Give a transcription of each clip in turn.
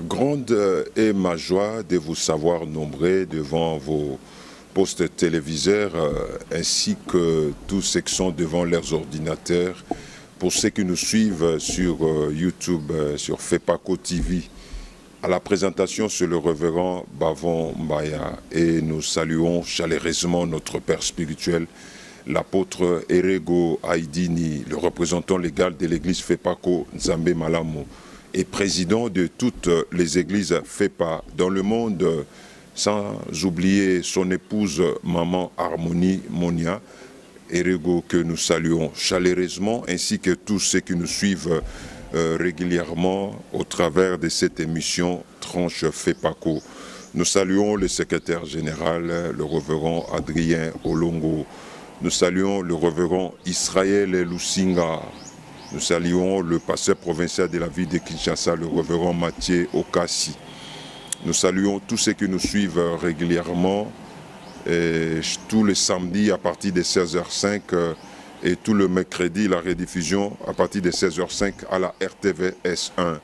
Grande est ma joie de vous savoir nombreux devant vos postes téléviseurs ainsi que tous ceux qui sont devant leurs ordinateurs. Pour ceux qui nous suivent sur YouTube, sur FEPACO TV, à la présentation, c'est le révérend Bavon Mbaya et nous saluons chaleureusement notre père spirituel, l'apôtre Erego Aïdini, le représentant légal de l'église FEPACO Nzambe Malamo et président de toutes les églises FEPA dans le monde, sans oublier son épouse maman Harmonie Monia, Erego que nous saluons chaleureusement, ainsi que tous ceux qui nous suivent régulièrement au travers de cette émission Tranche FEPACO. Nous saluons le secrétaire général, le révérend Adrien Olongo. Nous saluons le révérend Israël Lusinga. Nous saluons le pasteur provincial de la ville de Kinshasa, le révérend Mathieu Okassi. Nous saluons tous ceux qui nous suivent régulièrement, tous les samedis à partir de 16h05 et tout le mercredi, la rediffusion à partir de 16h05 à la RTVS 1.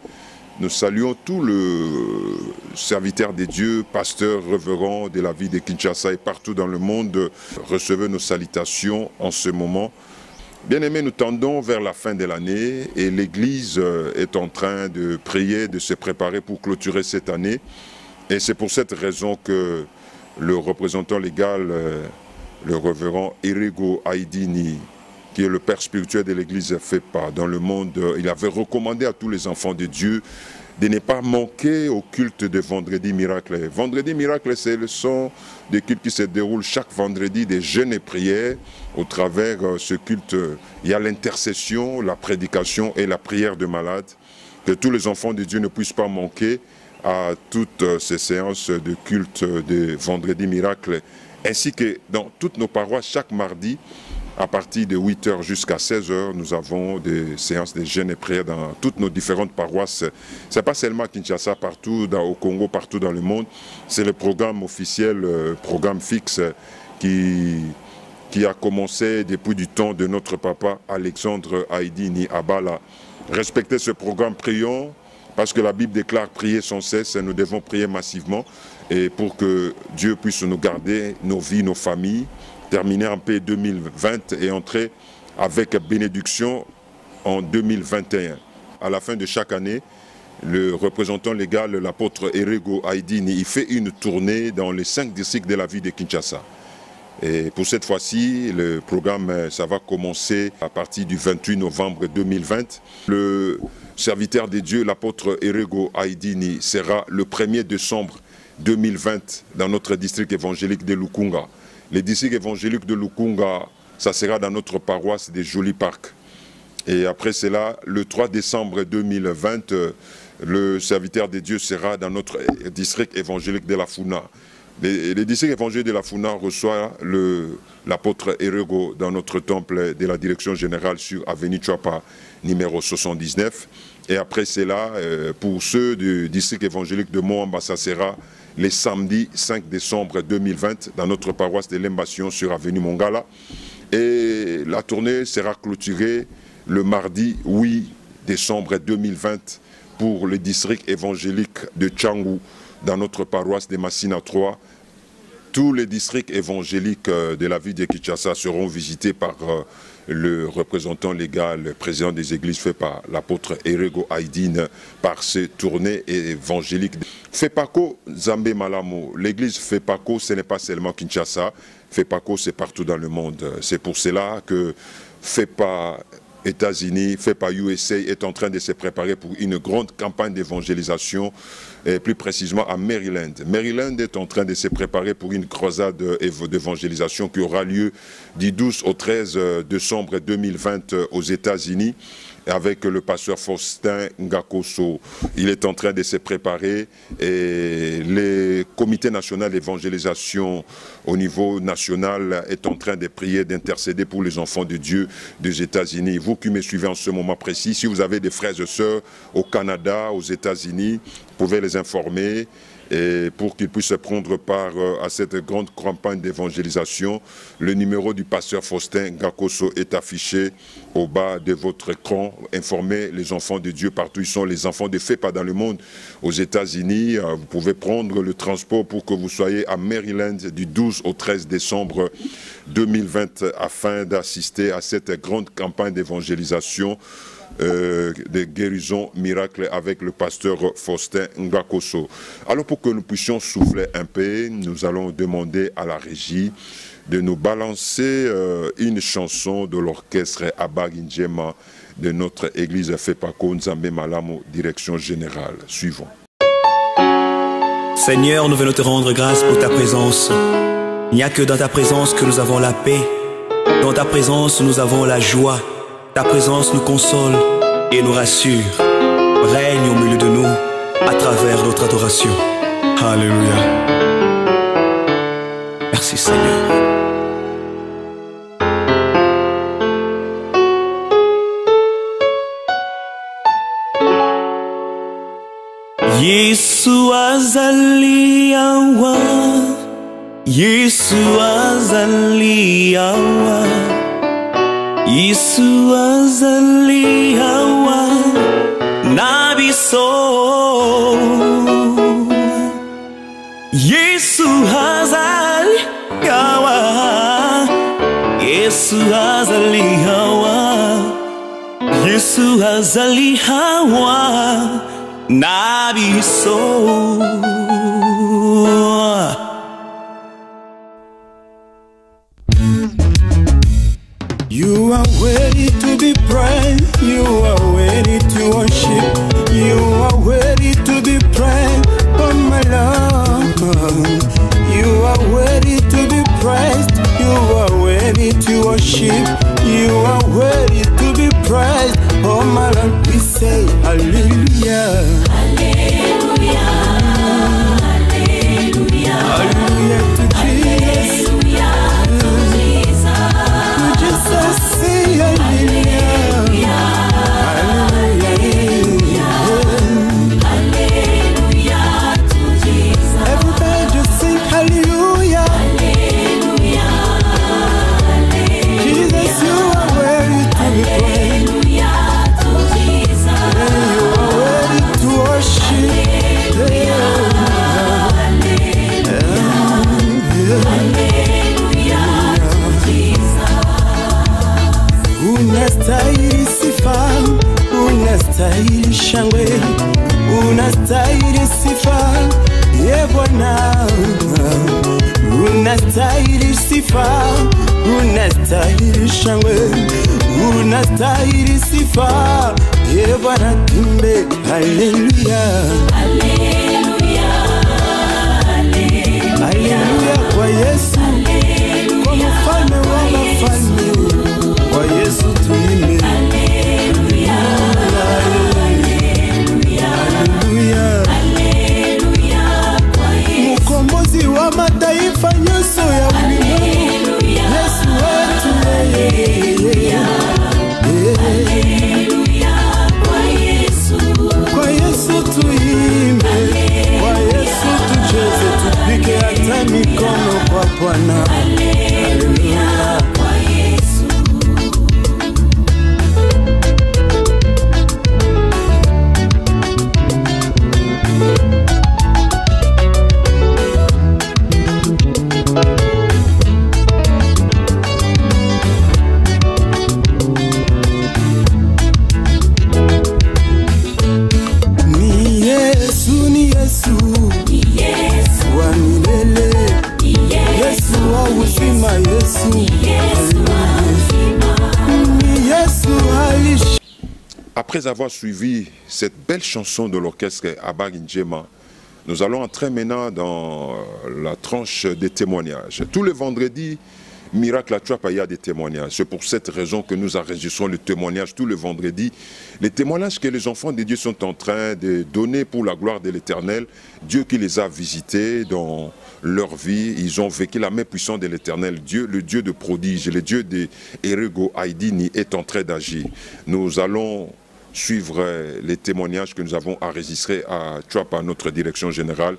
Nous saluons tous les serviteurs de Dieu, pasteurs, révérends de la ville de Kinshasa et partout dans le monde. Recevez nos salutations en ce moment. Bien-aimés, nous tendons vers la fin de l'année et l'Église est en train de prier, de se préparer pour clôturer cette année. Et c'est pour cette raison que le représentant légal, le révérend Erego Aïdini, qui est le père spirituel de l'église FEPA dans le monde, il avait recommandé à tous les enfants de Dieu de ne pas manquer au culte de Vendredi Miracle. Vendredi Miracle, c'est le son des cultes qui se déroulent chaque vendredi, des jeûnes et prières. Au travers ce culte, il y a l'intercession, la prédication et la prière de malades. Que tous les enfants de Dieu ne puissent pas manquer à toutes ces séances de culte de Vendredi Miracle, ainsi que dans toutes nos paroisses, chaque mardi, à partir de 8h jusqu'à 16h, nous avons des séances de jeûne et prières dans toutes nos différentes paroisses. Ce n'est pas seulement à Kinshasa, partout au Congo, partout dans le monde. C'est le programme officiel, le programme fixe qui a commencé depuis du temps de notre papa Alexandre Aïdini Abala. Respectez ce programme, prions, parce que la Bible déclare prier sans cesse, et nous devons prier massivement et pour que Dieu puisse nous garder, nos vies, nos familles, terminer en paix 2020 et entrer avec bénédiction en 2021. À la fin de chaque année, le représentant légal, l'apôtre Erego Aïdini, il fait une tournée dans les 5 districts de la ville de Kinshasa. Et pour cette fois-ci, le programme, ça va commencer à partir du 28 novembre 2020. Le serviteur de Dieu, l'apôtre Erego Aïdini, sera le 1er décembre 2020 dans notre district évangélique de Lukunga. Le district évangélique de Lukunga, ça sera dans notre paroisse des Jolis Parcs. Et après cela, le 3 décembre 2020, le serviteur de Dieu sera dans notre district évangélique de la Funa. Le district évangélique de la Funa reçoit l'apôtre Erego dans notre temple de la direction générale sur Avenue Chouapa, numéro 79. Et après cela, pour ceux du district évangélique de Moamba, ça sera les samedis 5 décembre 2020 dans notre paroisse de Lembation sur Avenue Mongala. Et la tournée sera clôturée le mardi 8 décembre 2020 pour le district évangélique de Tchangou dans notre paroisse de Massina 3. Tous les districts évangéliques de la ville de Kinshasa seront visités par le représentant légal, le président des églises fait par l'apôtre Erego Aïdini par ces tournées évangéliques. FEPACO Nzambe Malamo, l'église FEPACO, ce n'est pas seulement Kinshasa, FEPACO c'est partout dans le monde. C'est pour cela que FEPA États-Unis, FEPA USA est en train de se préparer pour une grande campagne d'évangélisation, et plus précisément à Maryland. Maryland est en train de se préparer pour une croisade d'évangélisation qui aura lieu du 12 au 13 décembre 2020 aux États-Unis avec le pasteur Faustin Ngakoso. Il est en train de se préparer et le comité national d'évangélisation au niveau national est en train de prier, d'intercéder pour les enfants de Dieu des États-Unis. Vous qui me suivez en ce moment précis, si vous avez des frères et sœurs au Canada, aux États-Unis, vous pouvez les informer Et pour qu'ils puissent prendre part à cette grande campagne d'évangélisation, le numéro du pasteur Faustin Ngakoso est affiché au bas de votre écran. Informez les enfants de Dieu partout où ils sont, les enfants de FEPA dans le monde, aux États-Unis. Vous pouvez prendre le transport pour que vous soyez à Maryland du 12 au 13 décembre 2020 afin d'assister à cette grande campagne d'évangélisation de guérison miracle avec le pasteur Faustin Ngakoso. Alors pour que nous puissions souffler un peu, nous allons demander à la régie de nous balancer une chanson de l'orchestre Abaginjema de notre église Fepako Nzambe Malamo, direction générale. Suivons. Seigneur, nous venons te rendre grâce pour ta présence. Il n'y a que dans ta présence que nous avons la paix. Dans ta présence, nous avons la joie. Ta présence nous console et nous rassure. Règne au milieu de nous à travers notre adoration. Alléluia. Merci Seigneur. Yesu azali awa, Yesu azali awa, Yesu azali awa, nabiso. Yesu azali awa, Yesu azali awa, Yesu azali awa, nabiso. You are worthy to be praised, you are worthy to worship, you are worthy to be praised, oh my Lord. You are worthy to be praised, you are worthy to worship, you are worthy to be praised, oh my Lord. We say hallelujah, hallelujah, hallelujah, hallelujah to Jesus. Unastahili sifa, unastahili shangwe, unastahili sifa, ye Bwana. Unastahili sifa, unastahili shangwe, unastahili sifa, ye Bwana. Timbe haleluya, haleluya, haleluya kwa Yesu, kwa mfalme wa mafalme. Kwa Yesu tuimbe haleluya, haleluya, haleluya kwa Yesu, mkombozi wa mataifa nyuso ya ulimwengu. Yesu wetu haleluya, haleluya kwa Yesu, kwa Yesu tuimbe, kwa Yesu tucheze, tupike hata mikono kwa Bwana. Haleluya. Après avoir suivi cette belle chanson de l'orchestre Abaginjema, nous allons entrer maintenant dans la tranche des témoignages. Tous les vendredis, Miracle à Trap, il y a des témoignages. C'est pour cette raison que nous enregistrons le témoignage tous les vendredis. Les témoignages que les enfants de Dieu sont en train de donner pour la gloire de l'Éternel. Dieu qui les a visités dans leur vie. Ils ont vécu la main puissante de l'Éternel. Dieu, le Dieu de prodige, le Dieu de Erego Haïdini est en train d'agir. Nous allons suivre les témoignages que nous avons enregistrés à Trap, à notre direction générale.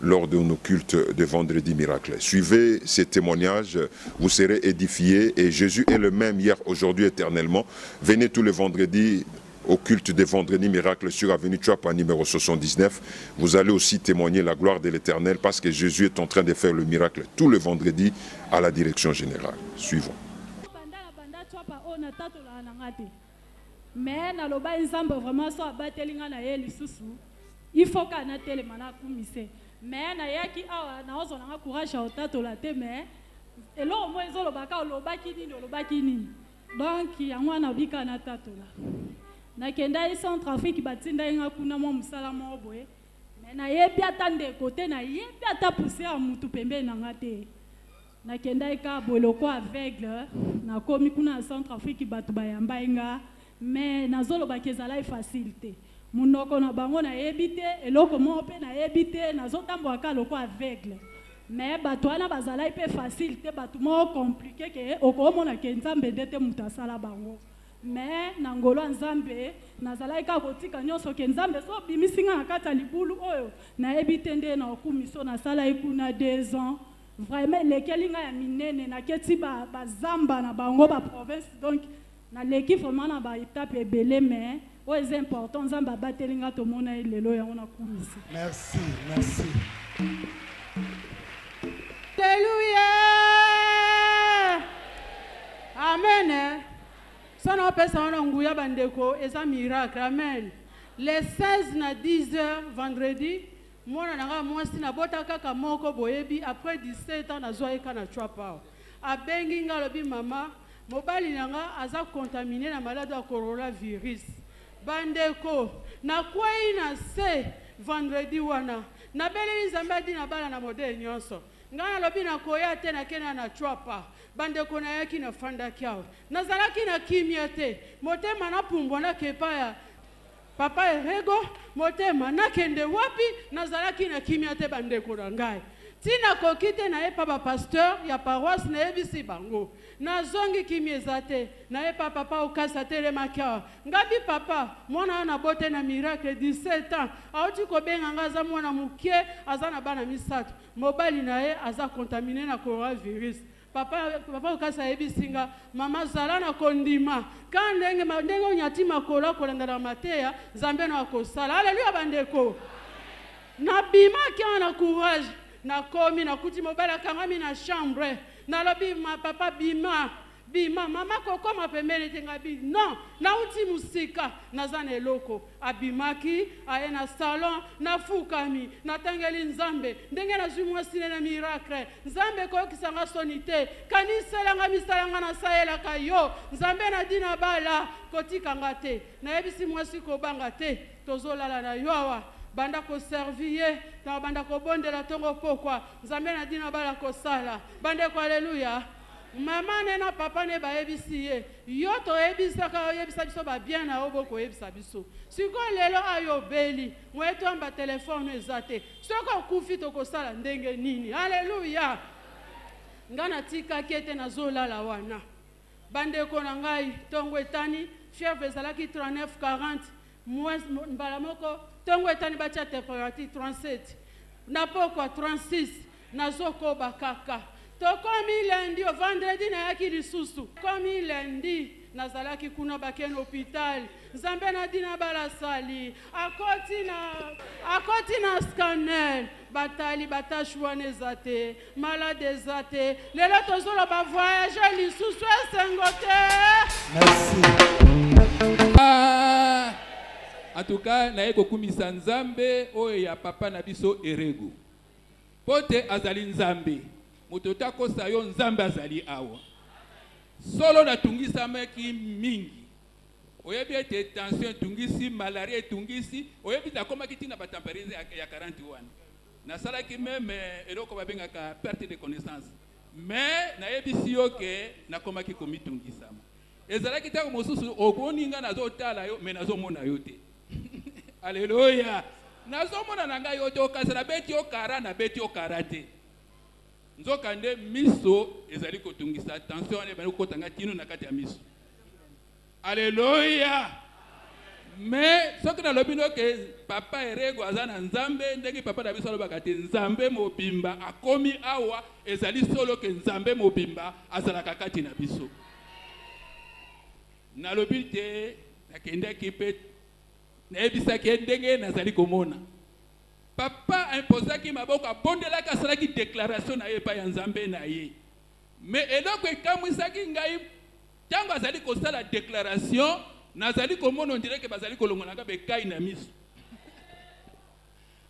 lors de nos cultes de vendredi miracle. Suivez ces témoignages, vous serez édifiés et Jésus est le même hier, aujourd'hui, éternellement. Venez tous les vendredis au culte des vendredis miracles sur avenue Chouapa numéro 79. Vous allez aussi témoigner la gloire de l'Éternel parce que Jésus est en train de faire le miracle tous les vendredis à la direction générale. Suivons. Mais na loba nzambe vraiment so abatelinga na ye lisusu il faut kana telema na kumise mais na yaki awa na ozo na courage otato la te mais elo mo ezolo baka olobaki nini donc yango na bika na tato la na kenda centre Afrique batinda nga kuna mo musala mo boye mais na yebi atande côté na yebi ata pousser a mutu pembe na ngate na kenda ka boloko aveugle na komi kuna centre Afrique batu bayamba nga mais nazolo bakezala facilité munoko na bango na yebite eloko mo pe na yebite nazotambo aka loko aveugle mais bato wana bazala pe facilité bato mo compliqué ke okomona ke nzambe ndete mutasala bango mais na ngolo nzambe nazala ka kotika nyonso ke nzambe so bimisinga na kata libulu oyo na yebite nde na okumiso na sala ikuna 2 ans vraiment lekelinga ya minene na keti bazamba na bango ba province donc na l'équipe vraiment na ba étape belé mais c'est important nzamba batelinga to mona lelo ya ona kumisi. Merci, merci. Alléluia. Amen. Sana pesa ona nguya bandeko eza miracle. Amen. Les 16 na 10h vendredi mona nanga mwasi na bota kaka moko boyebi après 17 ans na zoeka na Chouapa. Abengi ngalobi mama mobali nanga aza contaminé na malade ya coronavirus. Bandeko na kwei na se vendredi wana na beleli nzambe di na bala na modele nyonso ngana lobi na koya te na kena na Chouapa bandeko na yaki na fanda kyao nazalaki na kimia te motema na pumbwa na kepa ya papa Erego motema na kende wapi nazalaki na kimia te bandeko na ngai tina kokite na epa ba pasteur ya paroisse na ebisi bango na zongi kimiezate na epa papa okasa tele makia ngabi papa mwana na bote na miracle 17 ans auti ko benga ngaza mwana mukie azana bana misato mobali na ye aza contaminé na coronavirus papa okasa ebisinga mama zala na kondima kandenge ndenge nyati makola kolanda na mateya zambe na kosala haleluya bandeko na bima kia na courage na komi na kuti mobala kangami na chambre na lobi ma papa bima mama koko ma pembele tenga bi non na uti musika nazana eloko abimaki aye na salon na fukami na tangeli nzambe ndenge na zumwa sine na miracle nzambe ko kisanga sonite kanisa langa misalanga na sayela kayo nzambe na dina bala kotika ngate na yebisi mwasi ko banga te tozolala na yowa banda ko servir na banda ko bondela tongo pokwa nzambe na dina bala ko sala bande ko haleluya mama ne na papa ne ba yebisi ye yo to yebisa ka yebisa biso ba bien na obo ko yebisa biso siko lelo ayo beli mweto amba telefone ezate soko kufi to ko sala ndenge nini haleluya ngana tika kete na zolala wana bande ko na ngai tongo etani fièvre ezalaki 39-40 mbala moko tongo etani bacha température 37 na pokwa 36 na zoko bakaka tokomi lundi au vendredi na yaki lisusu komi lundi nazalaki kuna bakene hôpital nzambe na dina bala sali akoti na scanner batali batashwane zate malade zate lelo tozolo ba voyage lisusu esengo te. Merci. En tout cas, na eko kumisa nzambe oyo ya papa na biso Erego. Pote azali nzambe. Motota kosa yo nzambe azali awa. Solo na tungisa meki mingi. Oyebi ete tension tungisi, malaria tungisi, oyebi ta koma kitina ba température ya 41. Na sala ki même eloko babenga ka perte de connaissance. Mais na yebisi yo ke na koma ki komi tungisa. Ezala kitako mosusu okoninga nazo tala yo mais nazo mona yo te. Alléluia. Nazo mona nanga yo te okasala beti yo kara na beti yo karate. Nzokande miso ezali kotungisa attention ne bana kotanga tino na kati ya miso. Alléluia. Mais ce que nous avons que papa Erego azana nzambe ndenge papa na biso alobaka te nzambe mobimba akomi awa ezali solo ke nzambe mobimba azalaka kati na biso. Nalobi te nakendaki pe nayebisaki ndenge nazali komona. Papa imposaki maboko abondelaki asalaki déclaration na ye epai ya nzambe na ye. Mais eloko ekamwisaki ngai ntango azali kosala déclaration nazali komona on dirait que bazali kolongolanga bekai na miso.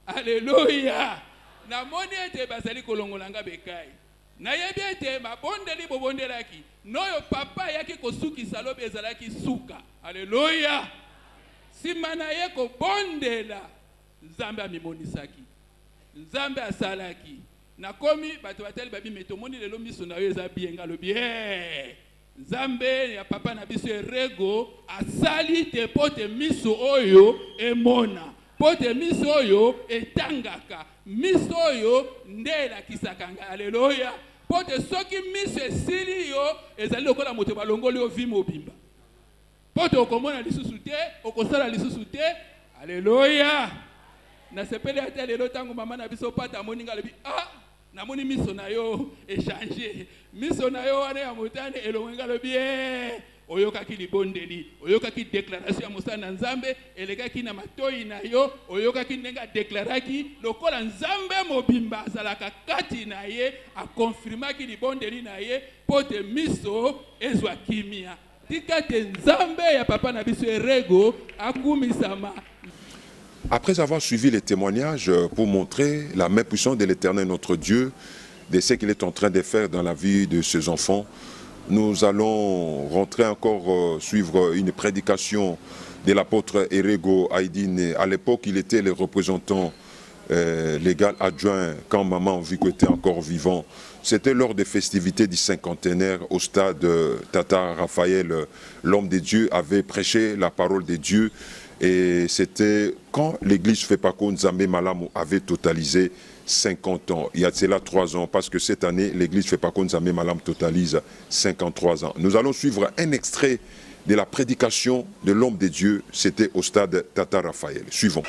Alléluia. Na moni ete bazali kolongolanga bekai. Na yebi ete mabondeli bobondelaki. Noyo papa yaki kosukisa lobe ezalaki suka. Alléluia. Simana ye ko bondela Nzambe amimonisaki. Nzambe asalaki. Na komi bato batali babi metomoni lelo miso na yo eza bien ngalo bien. Nzambe ya papa na biso Erego asali te pote miso oyo emona. Pote miso oyo etangaka. Miso oyo ndela kisakanga. Alléluia. Pote soki miso esili yo ezali lokola moto balongoli yo vi mobimba. Pote okomona lisusu te, okosala lisusu te. Alléluia. Na sepele ate lelo tango mama na biso pata moninga lebi namoni miso na yo échanger. Miso na yo wana ya motane elonga lebi oyokaki libondeli, oyokaki déclaration ya mosana nzambe, elekaki na matoi na yo, oyokaki ndenga déclaraki lokola nzambe mobimba azalaka kati na ye, akonfirmaki libondeli na ye, pote miso ezwa kimia. Tikate nzambe ya papa na biso Erego akumisama. Après avoir suivi les témoignages pour montrer la main puissante de l'Éternel notre Dieu, de ce qu'il est en train de faire dans la vie de ses enfants, nous allons rentrer encore suivre une prédication de l'apôtre Erego Aydin. À l'époque, il était le représentant légal adjoint quand maman Vico était encore vivant. C'était lors des festivités du cinquantenaire au stade Tata Raphaël. L'homme de Dieu avait prêché la parole de Dieu. Et c'était quand l'église Fepako Nzambe Malamu avait totalisé 50 ans. Il y a de cela 3 ans, parce que cette année, l'église Fepako Nzambe Malamu totalise 53 ans. Nous allons suivre un extrait de la prédication de l'homme de Dieu. C'était au stade Tata Raphaël. Suivons.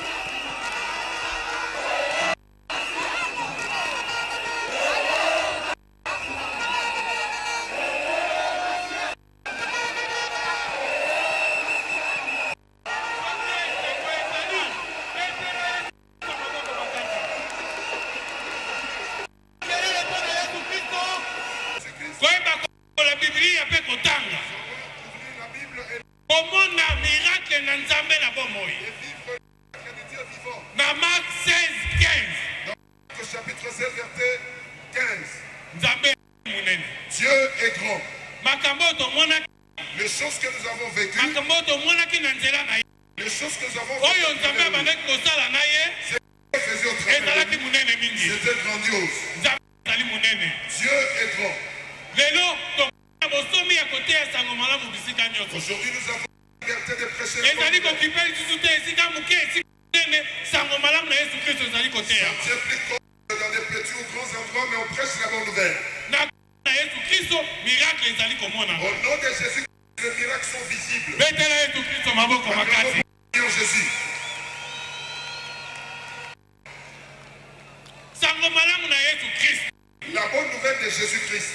La bonne nouvelle de Jésus-Christ.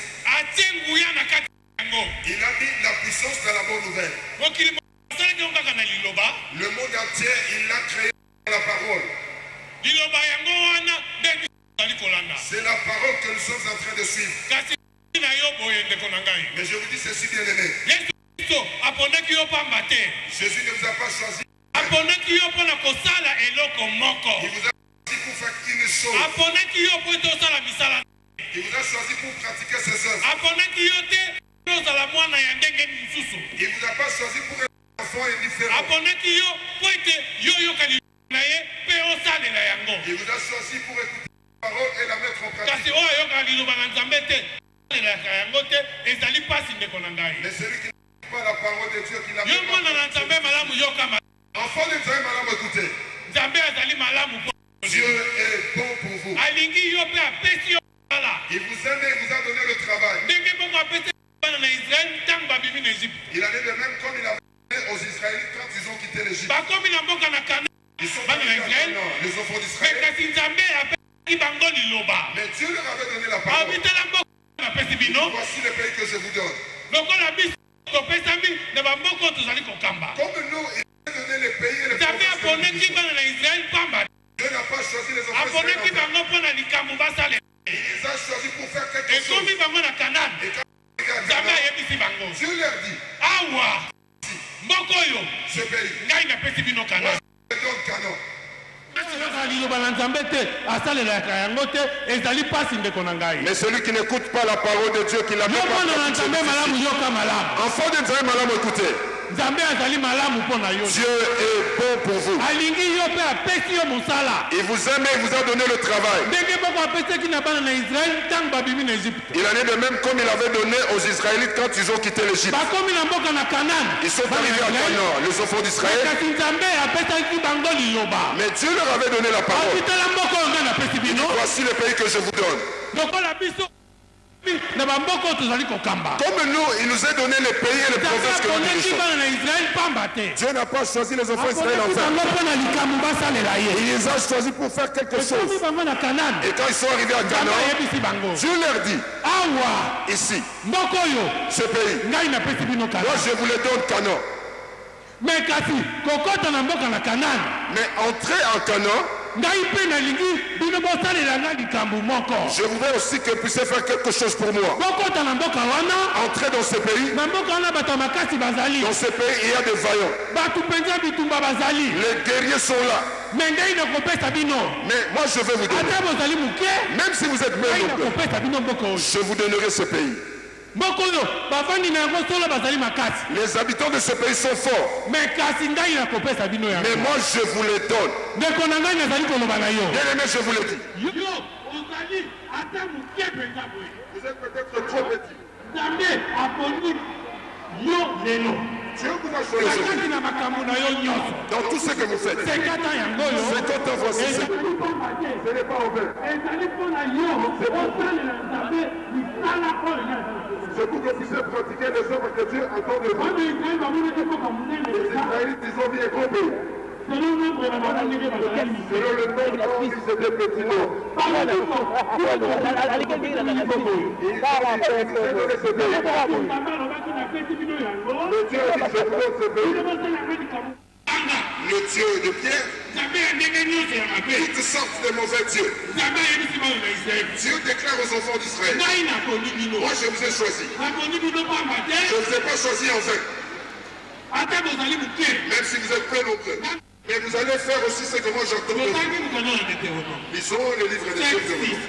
Il a mis la puissance dans la bonne nouvelle. Le monde entier, il l'a créé dans la parole. C'est la parole que nous sommes en train de suivre. Mais je vous dis ceci, bien aimé. Jésus ne vous a pas choisi. Il vous a choisi pour faire une chose. Il vous a choisi pour pratiquer ses œuvres. Il ne vous a pas choisi pour être un enfant indifférent. Il vous a choisi pour écouter la parole et la mettre en pratique. Mais celui qui n'écoute pas la parole de Dieu, qui la met en pratique. Enfant de Dieu, madame, écoutez. Dieu est bon pour vous. Il vous aime et il vous a donné le travail. Il a dit de même comme il a donné aux Israélites quand ils ont quitté l'Égypte. d'Égypte. Ils sont arrivés à Canaan, les enfants d'Israël. Mais Dieu leur avait donné la parole. Voici le pays que je vous donne. Comme nous, il a donné les pays et les provinces. Dieu n'a pas choisi les enfants d'Israël. Il les a choisis pour faire quelque chose. Et quand Dieu leur dit, ce pays, moi je donne Canaan. Mais celui qui n'écoute pas la parole de Dieu, qui l'a pas enfant de Dieu, madame, écoutez. Dieu est bon pour vous. Il vous aime et il vous a donné le travail. Il en est de même comme il avait donné aux Israélites quand ils ont quitté l'Égypte. Ils sont arrivés à Canaan, les enfants d'Israël. Mais Dieu leur avait donné la parole. Il dit, voici le pays que je vous donne. Comme nous, il nous a donné les pays et les provinces que nous dirigeons. Dieu n'a pas choisi les enfants d'Israël en fait. Il les a choisis pour faire quelque chose. Et quand ils sont arrivés à Canaan, Dieu leur dit, ici, ce pays, moi je vous le donne Canaan. Mais entrer en Canaan, je voudrais aussi que vous puissiez faire quelque chose pour moi. Entrez dans ce pays. Dans ce pays, il y a des vaillants. Les guerriers sont là. Mais moi, je vais vous donner. Même si vous êtes peu nombreux, je vous donnerai ce pays. Les habitants de ce pays sont forts. Mais moi je vous les donne. Bien aimé, je vous le dis. Vous êtes peut-être trop petit. Dieu vous a choisi dans tout ce que vous faites. 50 ans voici. Ce n'est pas ouvert. C'est pour que vous puissiez pratiquer les œuvres que Dieu attend de vous. Les Israélites, ils ont mis un gros pays. Selon le nombre quand ils étaient petits noms. Le Dieu de Pierre, toutes sortes de mauvais dieux. Dieu déclare aux enfants d'Israël, moi je vous ai choisi. Je ne vous ai pas choisi en vain. Même si vous êtes peu nombreux. Mais vous allez faire aussi ce que moi j'entends de vous. Lisons le livre de Deutéronome.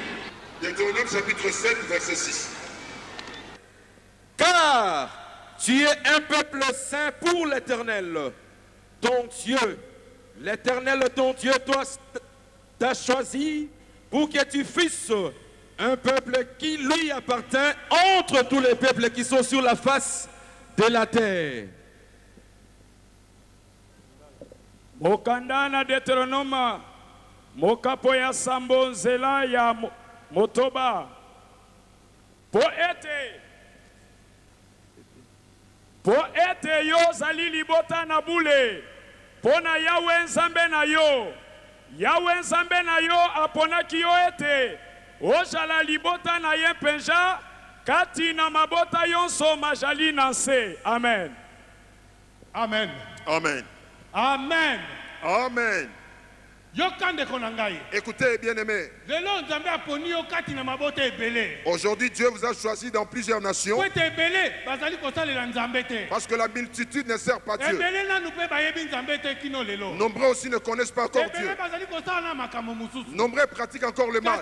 Deutéronome chapitre 7, verset 6. Car tu es un peuple saint pour l'Éternel, ton Dieu. L'Éternel, ton Dieu, toi, t'a choisi pour que tu fusses un peuple qui lui appartient entre tous les peuples qui sont sur la face de la terre. Mokandana Deutéronome mokapo ya sambo nzela ya motoba po ete yo zali libota na bule pona Yawe nzambe na yo aponaki yo ete ozala libota na ye mpenza kati na mabota yonso majali na nse. Amen. Amen. Amen. Amen. Amen. Écoutez, bien-aimés. Aujourd'hui, Dieu vous a choisi dans plusieurs nations. Parce que la multitude ne sert pas Dieu. Nombreux aussi ne connaissent pas encore Dieu. Nombreux pratiquent encore le mal.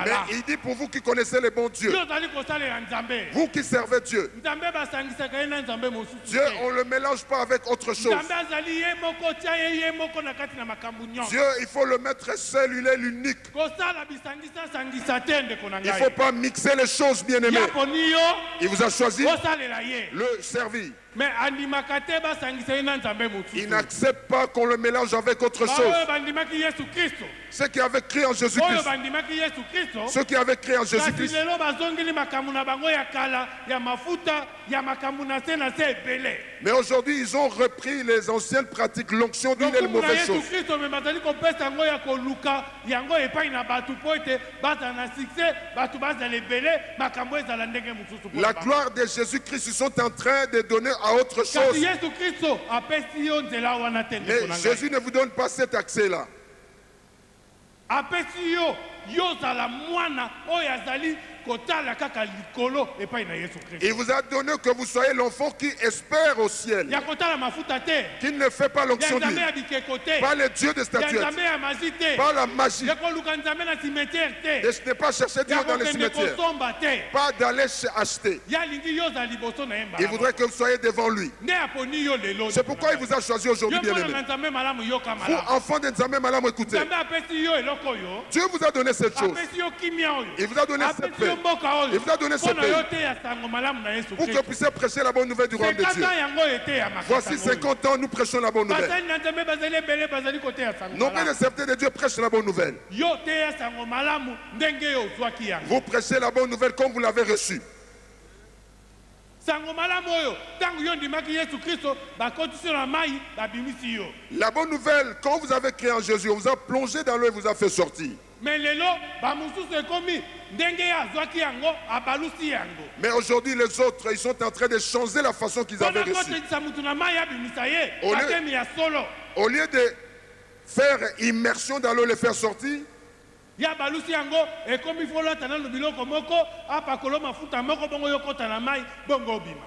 Mais il dit pour vous qui connaissez le bon Dieu, vous qui servez Dieu, Dieu, on ne le mélange pas avec autre chose. Dieu, il faut le mettre seul, il est l'unique. Il ne faut pas mixer les choses, bien-aimés. Il vous a choisi le servir. Mais il n'accepte pas qu'on le mélange avec autre chose. Ceux qui avaient cru en Jésus-Christ, ceux qui avaient cru en Jésus-Christ, mais aujourd'hui ils ont repris les anciennes pratiques, l'onction d'huile et les mauvaises choses. La gloire de Jésus-Christ, ils sont en train de donner à autre chose. Mais Jésus ne vous donne pas cet accès-là. Il vous a donné que vous soyez l'enfant qui espère au ciel, qui ne fait pas l'onction d'huile, pas le Dieu de statuettes, pas la magie, de ne pas chercher Dieu dans les cimetières, pas d'aller acheter. Il voudrait que vous soyez devant lui. C'est pourquoi il vous a choisi aujourd'hui, bien-aimé. Vous, enfants de Nzambe Malamu, écoutez. Dieu vous a donné cette chose. Il vous a donné cette paix. Il vous a donné ce pays pour que vous puissiez prêcher la bonne nouvelle du royaume de Dieu. Voici 50 ans, nous prêchons la bonne nouvelle. Nombreux de serviteurs de Dieu prêchent la bonne nouvelle. Vous prêchez la bonne nouvelle comme vous l'avez reçue. La bonne nouvelle, quand vous avez créé en Jésus, on vous a plongé dans l'eau et vous a fait sortir. Mais aujourd'hui, les autres, ils sont en train de changer la façon qu'ils avaient reçu. Au lieu de faire immersion dans l'eau et les faire sortir,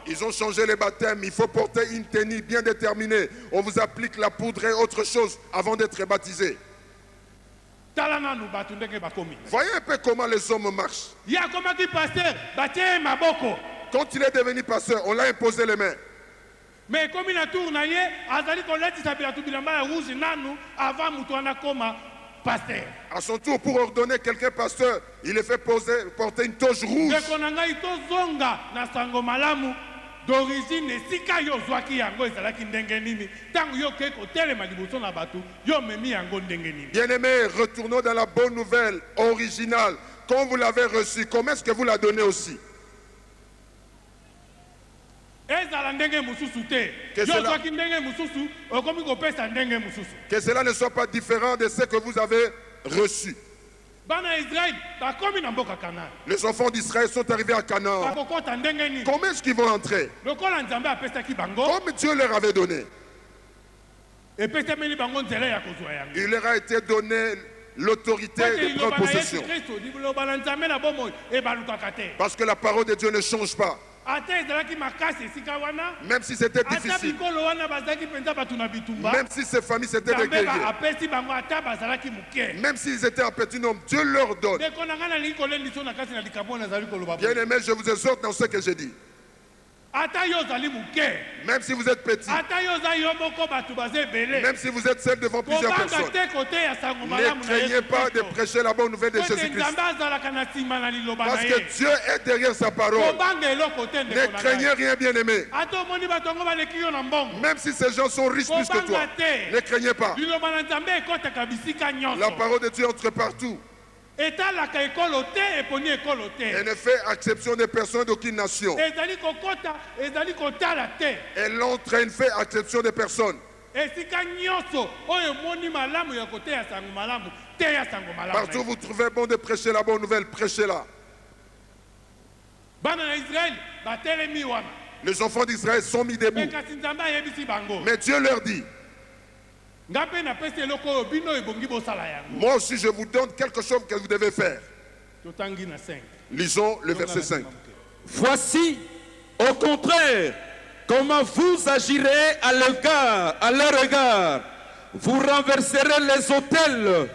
ils ont changé les baptêmes. Il faut porter une tenue bien déterminée. On vous applique la poudre et autre chose avant d'être baptisé. Voyez un peu comment les hommes marchent. Quand il est devenu pasteur, on l'a imposé les mains. Mais comme il a tourné, à son tour, pour ordonner quelqu'un pasteur, il est fait porter une toge rouge. D'origine, bien-aimés, retournons dans la bonne nouvelle originale. Quand vous l'avez reçue, comment est-ce que vous la donnez aussi? Que cela ne soit pas différent de ce que vous avez reçu. Les enfants d'Israël sont arrivés à Canaan. Comment est-ce qu'ils vont entrer? Comme Dieu leur avait donné. Il leur a été donné l'autorité de prendre possession. Parce que la parole de Dieu ne change pas. Même si c'était difficile, même si ces familles s'étaient dégueulées, même s'ils étaient en petit nombre, Dieu leur donne. Bien aimé, je vous exhorte dans ce que j'ai dit. Même si vous êtes petit, même si vous êtes seul devant plusieurs personnes, ne craignez pas de prêcher la bonne nouvelle de Jésus-Christ. Parce que Dieu est derrière sa parole. Ne craignez rien, bien-aimé. Même si ces gens sont riches plus que toi, ne craignez pas. La parole de Dieu entre partout. Elle ne fait exception des personnes d'aucune nation. Elle entraîne, fait exception des personnes. Partout où vous trouvez bon de prêcher la bonne nouvelle, prêchez-la. Les enfants d'Israël sont mis debout. Mais Dieu leur dit, moi aussi je vous donne quelque chose que vous devez faire. Lisons le verset 5. Voici, au contraire, comment vous agirez à leur égard. Vous renverserez les autels,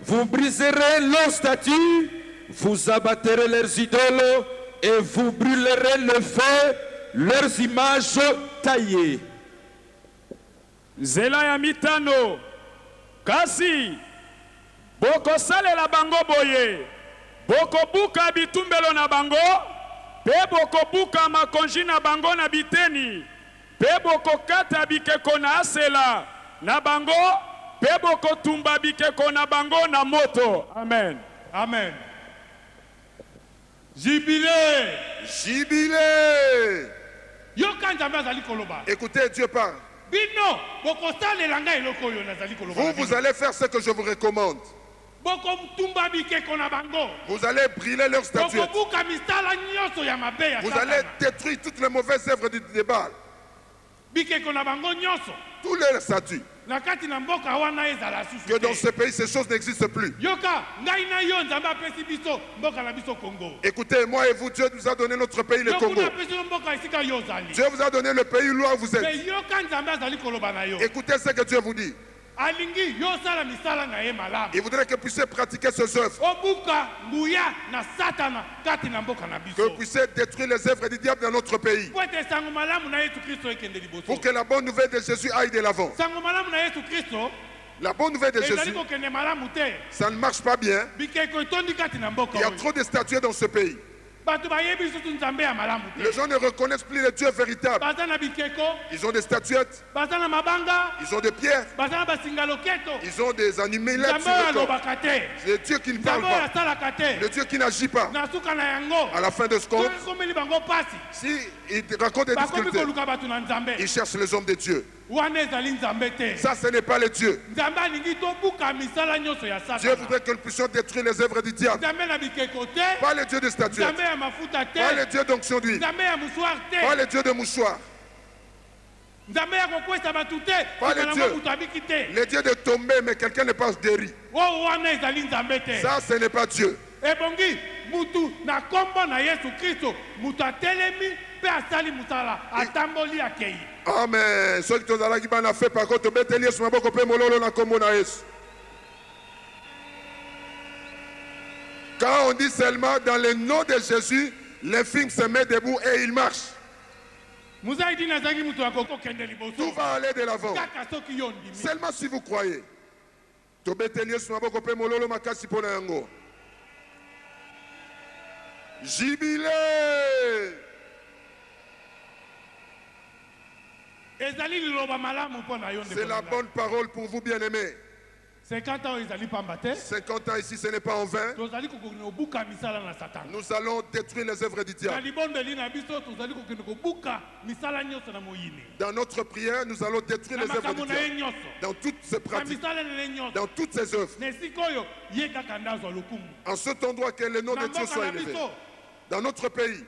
vous briserez leurs statues, vous abattrez leurs idoles et vous brûlerez le feu, leurs images taillées. Zela ya mitano kasi bokosalela bango boye bokobuka bitumbelo na bango pe bokobuka makonji na bango na biteni mpe bokokata bikeko na asela na bango mpe bokotumba bikeko na bango na moto. Amen. Amen. Jubilé. Jubilé. Yoka nzambe azali koloba. Écoutez, Dieu parle. Bino bokosalela ngai eloko oyo nazali koloba. Vous allez faire ce que je vous recommande. Bokotumba bikeko na bango. Vous allez brûler leurs statues. Bokobuka misala nyonso ya mabe ya Vous Satana. allez détruire toutes les mauvaises œuvres du débat. Bikeko na bango nyonso. Tous les statues. Na kati na mboka wana ezala susu. Que dans ce pays, ces choses n'existent plus. Yoka ngai na yo nzambe apesi biso mboka na biso Congo. Écoutez, moi et vous, Dieu nous a donné notre pays, le Congo. Dieu vous a donné le pays où vous êtes. Écoutez ce que Dieu vous dit. Il voudrait que vous puissiez pratiquer ces œuvres. Que vous puissiez détruire les œuvres du diable dans notre pays. Pour que la bonne nouvelle de Jésus aille de l'avant. La bonne nouvelle de Jésus, ça ne marche pas bien. Il y a trop de statues dans ce pays. Les gens ne reconnaissent plus le Dieu véritable. Ils ont des statuettes, ils ont des pierres, ils ont des animaux. C'est le Dieu qui ne parle pas, le Dieu qui n'agit pas. À la fin de ce compte, s'ils racontent des difficultés, ils cherchent les hommes de Dieu. Ça, ce n'est pas le Dieu. Dieu voudrait que nous puissions détruire les œuvres du diable. Pas le Dieu de statues, pas le Dieu d'onction d'huile, pas le Dieu de mouchoir, pas le Dieu de tomber, mais quelqu'un n'est pas guéri. Ça, ce n'est pas Dieu. Amen. Ceux qui ont fait par contre, quand on dit seulement dans le nom de Jésus, l'infime se met debout et il marche. Tout va aller de l'avant. Seulement si vous croyez. Jubilé. C'est la bonne parole pour vous, bien-aimés. 50 ans ici, ce n'est pas en vain. Nous allons détruire les œuvres du diable. Dans notre prière, nous allons détruire les œuvres du diable. Dans toutes ces pratiques, dans toutes ces œuvres. En cet endroit, que le nom de Dieu soit élevé. Dans notre pays,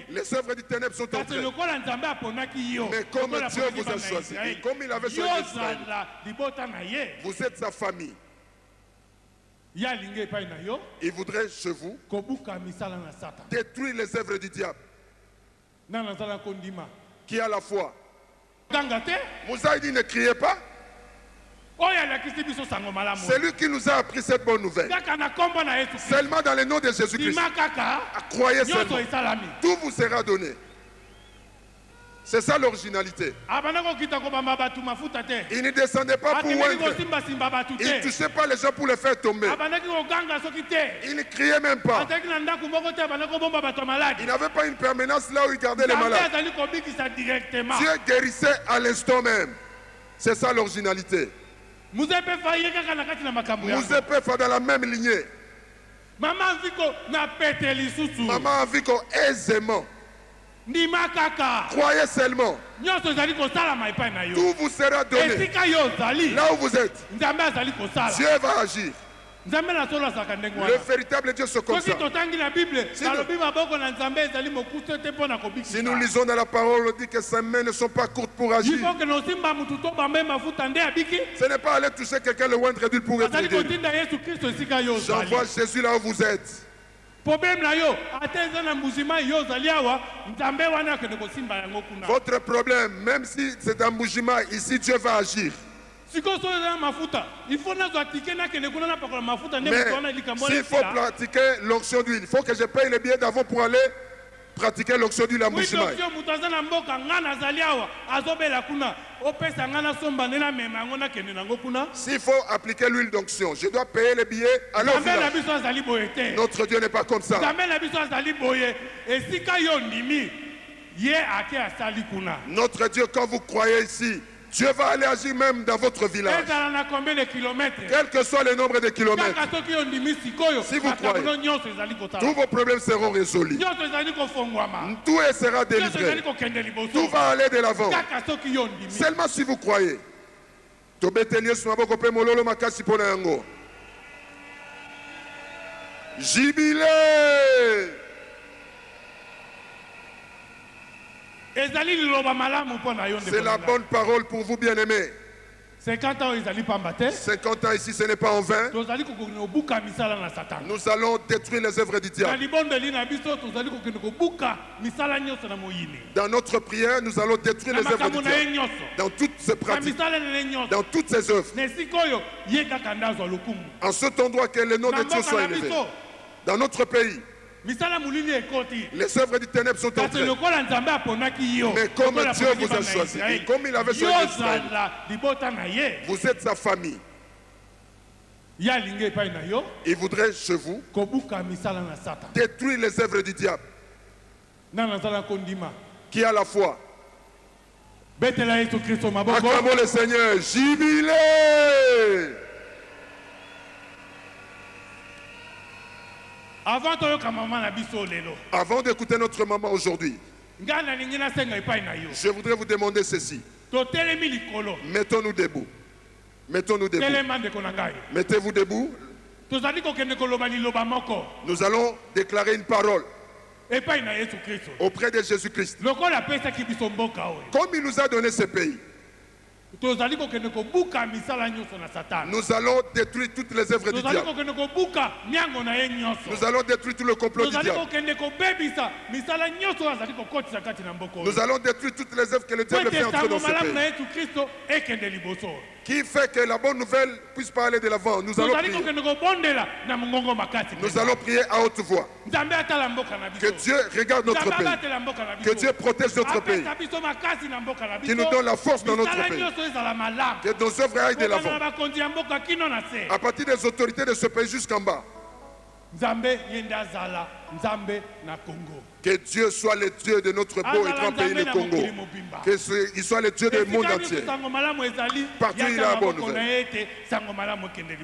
les œuvres du ténèbre sont entrées. Mais comme Dieu vous a choisi, et comme il avait choisi Israël, vous êtes sa famille. Il voudrait chez vous détruire les œuvres du diable. Qui a la foi? Moussaïdi, ne criez pas. C'est lui qui nous a appris cette bonne nouvelle. Seulement dans le nom de Jésus-Christ. Croyez seulement. Tout vous sera donné. C'est ça l'originalité. Il ne descendait pas pour oindre. Il ne touchait pas les gens pour les faire tomber. Il ne criait même pas. Il n'avait pas une permanence là où il gardait les malades. Dieu guérissait à l'instant même. C'est ça l'originalité. Mouzepé dans la même lignée. Maman a vu qu'on aisément. Croyez seulement. Tout vous sera donné. Là où vous êtes, Dieu va agir. Le véritable Dieu se consacre. Si nous lisons dans la parole, on dit que ses mains ne sont pas courtes pour agir. Ce n'est pas aller toucher quelqu'un le moindre d'huile pour être guéri. J'envoie Jésus là où vous êtes. Votre problème, même si c'est un Moujima, ici Dieu va agir. Mais s'il faut pratiquer l'onction d'huile, il faut que je paye le billet d'avant pour aller pratiquer l'onction d'huile à Moujima. S'il faut appliquer l'huile d'onction, je dois payer le billet à leur village. Notre Dieu n'est pas comme ça. Notre Dieu, quand vous croyez ici, Dieu va aller agir même dans votre village. Quel que soit le nombre de kilomètres. Si vous croyez, tous vos problèmes seront résolus. Tout sera délivré. Tout va aller de l'avant. Seulement si vous croyez. Jubilé. C'est la bonne parole pour vous, bien-aimés. 50 ans ici, ce n'est pas en vain. Nous allons détruire les œuvres du diable. Dans notre prière, nous allons détruire les œuvres du diable. Dans toutes ces pratiques, dans toutes ces œuvres. En cet endroit, que le nom de Dieu soit élevé. Dans notre pays, les œuvres du ténèbre sont entrées. Mais comme Dieu vous a choisi, et comme il avait choisi Israël, vous êtes sa famille. Il voudrait chez vous détruire les œuvres du diable. Qui a la foi? Acclamons le Seigneur. Jubilé! Avant d'écouter notre maman aujourd'hui, je voudrais vous demander ceci. Mettons-nous debout. Mettons-nous debout. Mettez-vous debout. Nous allons déclarer une parole auprès de Jésus-Christ. Comme il nous a donné ce pays, nous allons détruire toutes les œuvres du diable. Nous allons détruire tout le complot du diable. Nous allons détruire toutes les œuvres que le diable fait entrer dans ce pays. Qui fait que la bonne nouvelle puisse pas aller de l'avant. Nous allons prier. Nous allons prier à haute voix. Que Dieu regarde notre pays. Que Dieu protège notre pays. Qu'il nous donne la force dans notre pays. Que nos œuvres aillent de l'avant. À partir des autorités de ce pays jusqu'en bas. Que Dieu soit le Dieu de notre beau et grand pays, le Congo. Qu'il soit le Dieu du monde entier. Partout il y a la bonne nouvelle.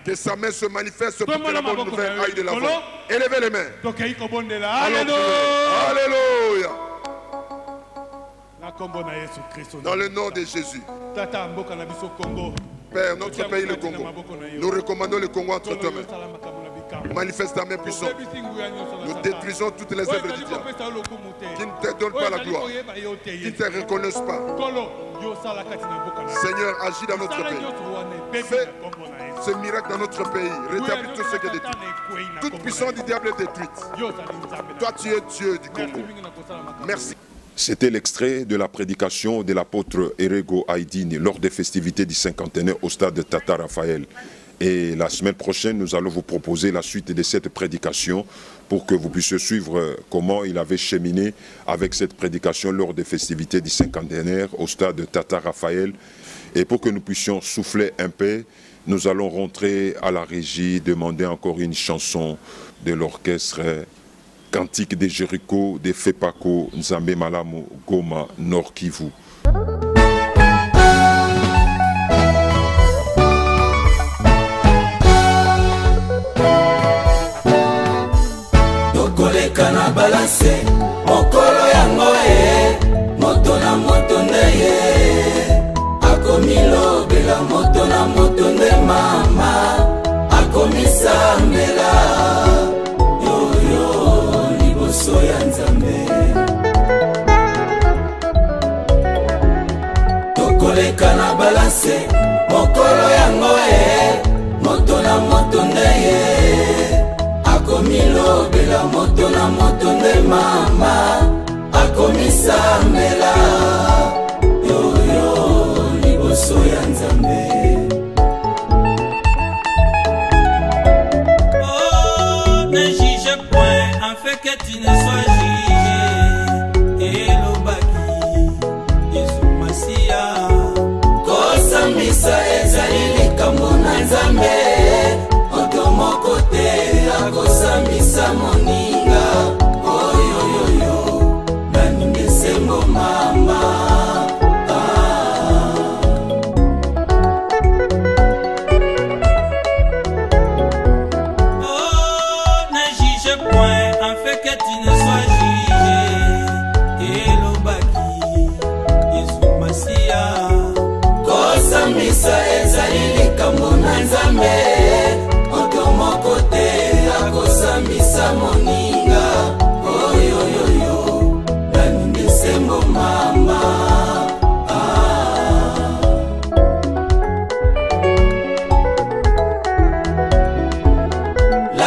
Que sa main se manifeste pour que la bonne nouvelle aille de l'avant. Élevez les mains. Alléluia. Dans le nom de Jésus. Père, notre pays, le Congo. Nous recommandons le Congo entre tes mains. Manifeste ta main puissante. Nous détruisons toutes les œuvres du diable qui ne te donnent pas la gloire, qui ne te reconnaissent pas. Seigneur, agis dans notre pays. Fais ce miracle dans notre pays. Rétablis tout ce qui est détruit. Toute puissance du diable est détruite. Toi, tu es Dieu du Congo. Merci. C'était l'extrait de la prédication de l'apôtre Erego Aïdine lors des festivités du cinquantenaire au stade de Tata Raphaël. Et la semaine prochaine, nous allons vous proposer la suite de cette prédication pour que vous puissiez suivre comment il avait cheminé avec cette prédication lors des festivités du cinquantenaire au stade de Tata Raphaël. Et pour que nous puissions souffler un peu, nous allons rentrer à la régie, demander encore une chanson de l'orchestre Cantique de Jéricho, de Fepako, Nzambe Malamu, Goma, Nord Kivu. Kana balase mokolo yango moto na moto ndeye akomilo bela moto na moto nde mama akomisambela yoyo liboso ya Nzambe tokolekana balase mokolo yango moto na moto ndeye Milo bela moto na moto nde mama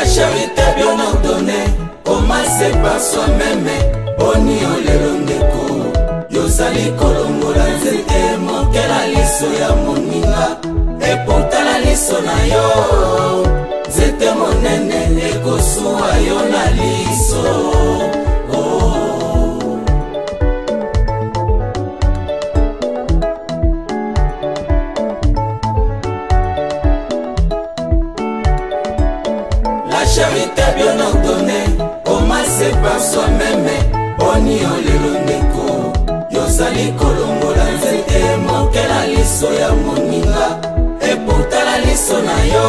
charité bien ordonnée commence par soi-même. Boni olelo ndeko yozali kolongola nzete mokela liso ya moninga epotala liso na yo nzete monene ekosuwa yo na liso. La charité bien ordonnée commence par soi-même. Boni olelo ndeko yozali kolongola nzete mokela liso ya moninga epotala liso na yo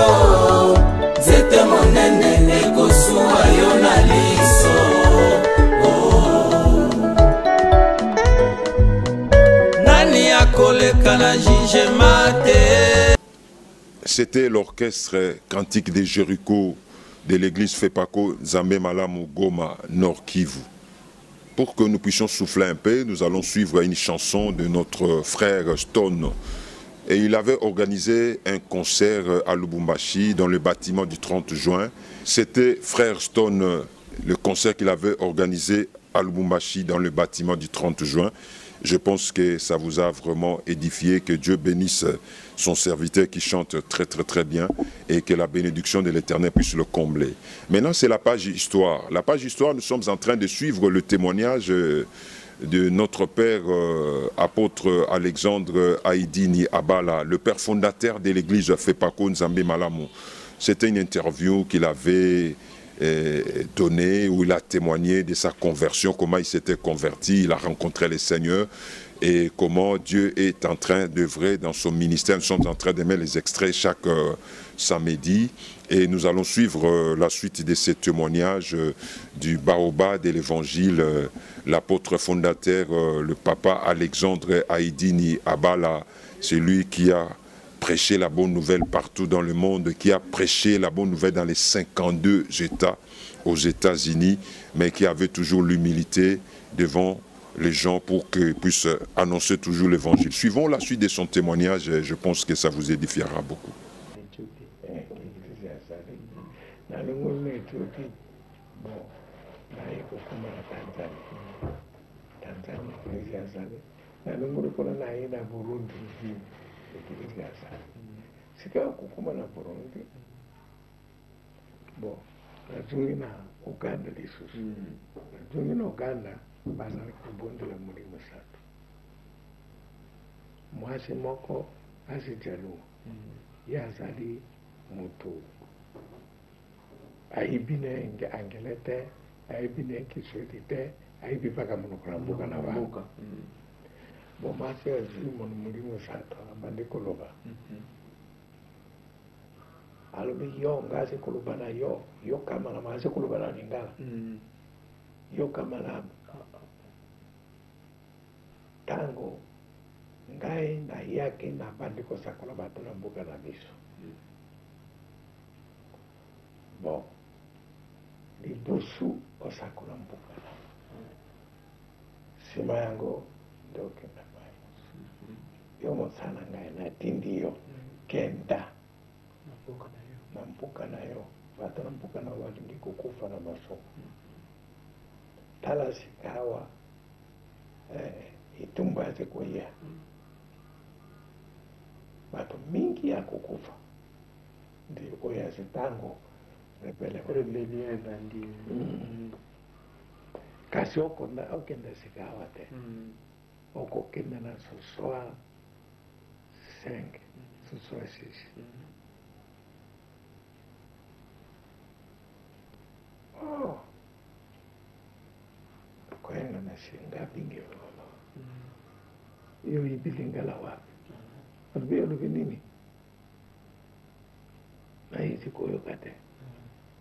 nzete monene ekosuwa yo na liso. Nani akoleka na jugement te. C'était l'orchestre Cantique des Jéricho de l'église Fepako Nzambe Malamu Goma Nord Kivu. Pour que nous puissions souffler un peu, nous allons suivre une chanson de notre frère Stone. Et il avait organisé un concert à Lubumbashi dans le bâtiment du 30 juin. C'était frère Stone, le concert qu'il avait organisé à Lubumbashi dans le bâtiment du 30 juin. Je pense que ça vous a vraiment édifié, que Dieu bénisse son serviteur qui chante très très très bien et que la bénédiction de l'Éternel puisse le combler. Maintenant, c'est la page histoire. La page histoire, nous sommes en train de suivre le témoignage de notre père apôtre Alexandre Haïdini Abala, le père fondateur de l'église Fepako Nzambe Malamu. C'était une interview qu'il avait donné, où il a témoigné de sa conversion, comment il s'était converti, il a rencontré le Seigneur et comment Dieu est en train d'œuvrer dans son ministère. Nous sommes en train de mettre les extraits chaque samedi et nous allons suivre la suite de ces témoignages du baobab de l'évangile, l'apôtre fondateur, le papa Alexandre Haïdini Abala, celui qui a prêché la bonne nouvelle partout dans le monde, qui a prêché la bonne nouvelle dans les 52 États aux États-Unis, mais qui avait toujours l'humilité devant les gens pour qu'ils puissent annoncer toujours l'évangile. Suivons la suite de son témoignage et je pense que ça vous édifiera beaucoup. Sika kukuma na Burundi. Bon, nazungi na Uganda lisusu. Nazungi na Uganda bazali kubondela muri musatu. Mwasi moko asijalu. Yazali mutu. Aibine nge angelete, aibine kiswetite, aibi paka munukula mbuka na wangu. Bon, mwasi yazili muri musatu, abandi koloba. Alubi yo ngazi kulubana yo kama na mazi kulubana ningala yo kama na tango ngai na yake na bandiko sakula batu na mbuga na biso bon libusu osakula mbuga na sima yango ndoke na mai yo mosana ngai na tindiyo kenda na mpuka na yo watu na mpuka na walingi kukufa na masomo tala sikawa itumba ya kwea watu mingi ya kukufa ndio kwa ya zitango repele rebelienda ndio kasi okenda sikawa te oko kenda na sosoa 5 sosoa 6 kwenda na shinga bingi hiyo ibilingala wapi abia nini na hizi koyo kate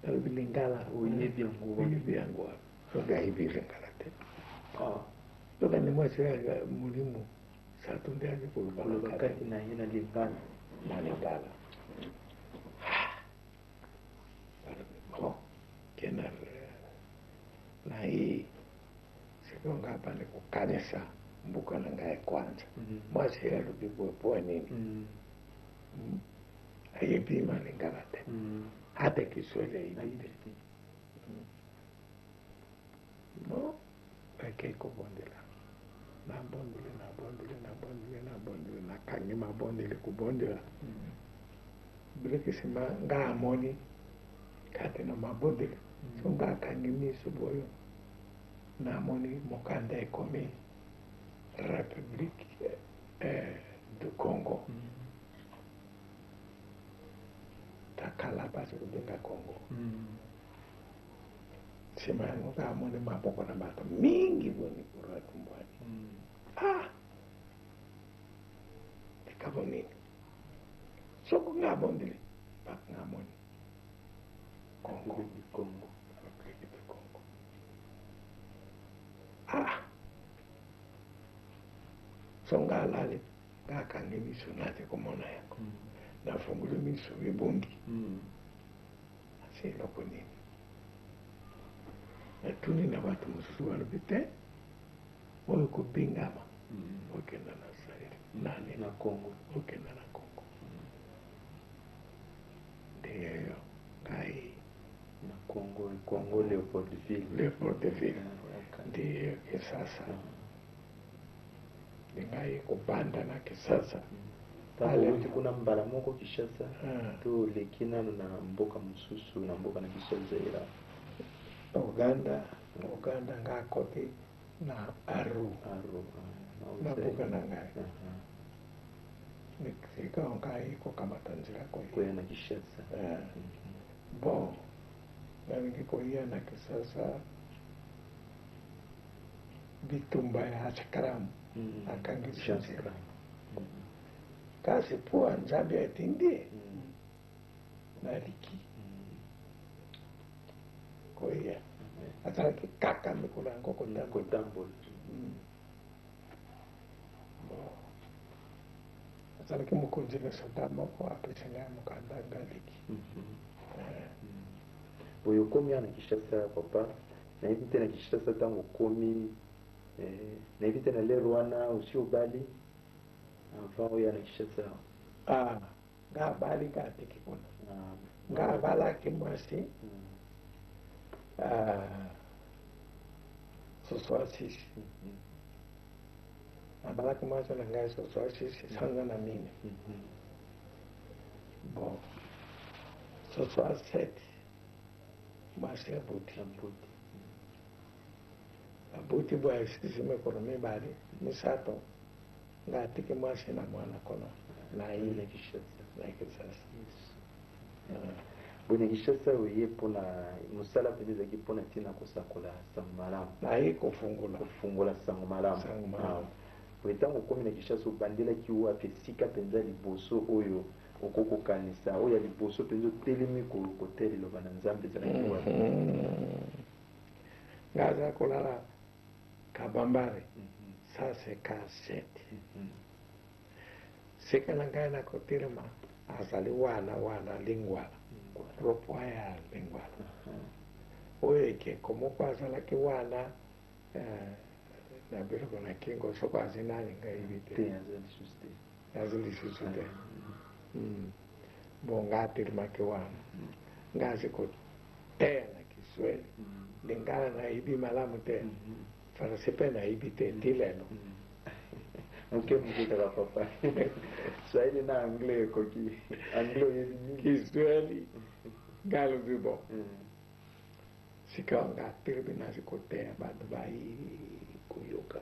ibilingala uyebi yangu wapi soga ibilingala te soga ni mwasi ya mulimu satu ndiaje kulubala kati na hina lingala kena na hii sikonga hapa ni kukanisa mbuka na ngaye kwanza mwasi ya lubibwe poa nini ayepima lingala te hata Kiswahili haibidi. No, ake kubondela. Na bondele, na kangi mabondele kubondela. Bila kisema nga amoni kati na mabondele. So nga kangi miso boyo. Na amoni mokanda ekomi République du Congo. Takala basi kujenga Congo. Sema yangu kama ni mapoko na bato mingi boni kura tumbwani. Ikabo nini? Soko ngabondile. Pak ngamoni. Congo. République du Congo. Songa lali. Kakange miso nate kumona yako. Na fungule miso wibungi. Asi loko nini. Na tuni na watu mususu walubite. Oyo kupingama. Okenda na Zaire. Nani na Congo. Okenda na Congo. Ndiyo. Kai. Na Congo. Congo Leopoldville. Leopoldville. Ndiyo kisasa. Ngai kubanda na kisasa. Pale kuna mbala moko Kishasa. To lekina na mboka mususu na mboka na Kishasa ila. Uganda ngakote na Aru. Na mboka na ngai. Nikifika ngai kwa kama tanzira kwa na Kishasa. Bon. Na nikikoia na Kisasa. Bitumba ya Chakaramu. Akangisha kasi pua nzambi ya tindi na liki koya atala ki kaka mikula ngoko tambo atala ki mukunjile sodama kwa apesenya mukandanga liki boyo komi ana Kishasa papa na hivi tena Kishasa tangu komi na hivi tena le Rwanda usio bali avant ya na Kishasa nga bali nga tikipona nga bala kimwasi soswasisi abala kimwasi na nga soswasisi sanga na mine bon soswaseti mwasi abuti bwa sisi mekorome bali misato nga tiki mwasi na mwana kona na ile Kishasa bone Kishasa weye pona musala peniza kipona tina kosakola sangmalam na hii kufungula sangmalam wetango komi na Kishasa bandela kiwa pesika penza liboso oyo okoko kanisa oyo liboso penzo telemi ko hoteli lo bana nzambe za kiwa ngaza kolala kabambare sase kaseti sekana ngana kotirma azali wana lingwala ropo ya lingwala oye ke como kwazala ki wana na biro kona kingo soko azinani ngaibite azali suste bonga tirma ki wana ngazi ko tena Kiswahili lingana na ibi malamu tena farasipena ibite tileno. Okay, mkita la papa. Swahili na anglais koki. Anglo yedi Kiswahili galo bibo. Sikanga tiribina sikotea bado bai kuyoka.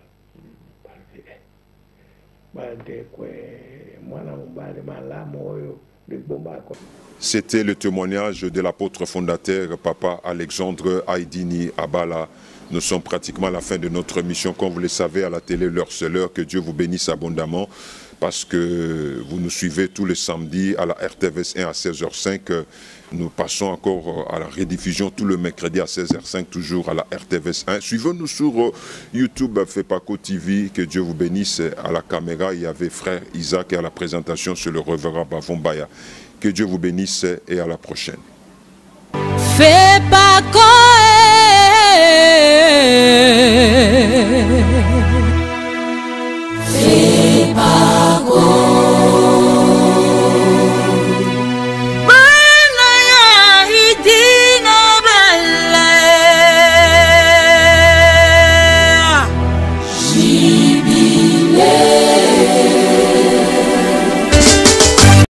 Parvile. Bade kwe mwana mbali malamu oyo bibomba ko. C'était le témoignage de l'apôtre fondateur, Papa Alexandre Aïdini Abala. Nous sommes pratiquement à la fin de notre mission. Comme vous le savez, à la télé, l'heure c'est l'heure. Que Dieu vous bénisse abondamment parce que vous nous suivez tous les samedis à la RTVS 1 à 16h05. Nous passons encore à la rediffusion tout le mercredi à 16h05, toujours à la RTVS 1. Suivez-nous sur YouTube, Fepaco TV. Que Dieu vous bénisse. À la caméra, il y avait frère Isaac et à la présentation, c'est le révérend Bavon Baya. Que Dieu vous bénisse et à la prochaine. Fepaco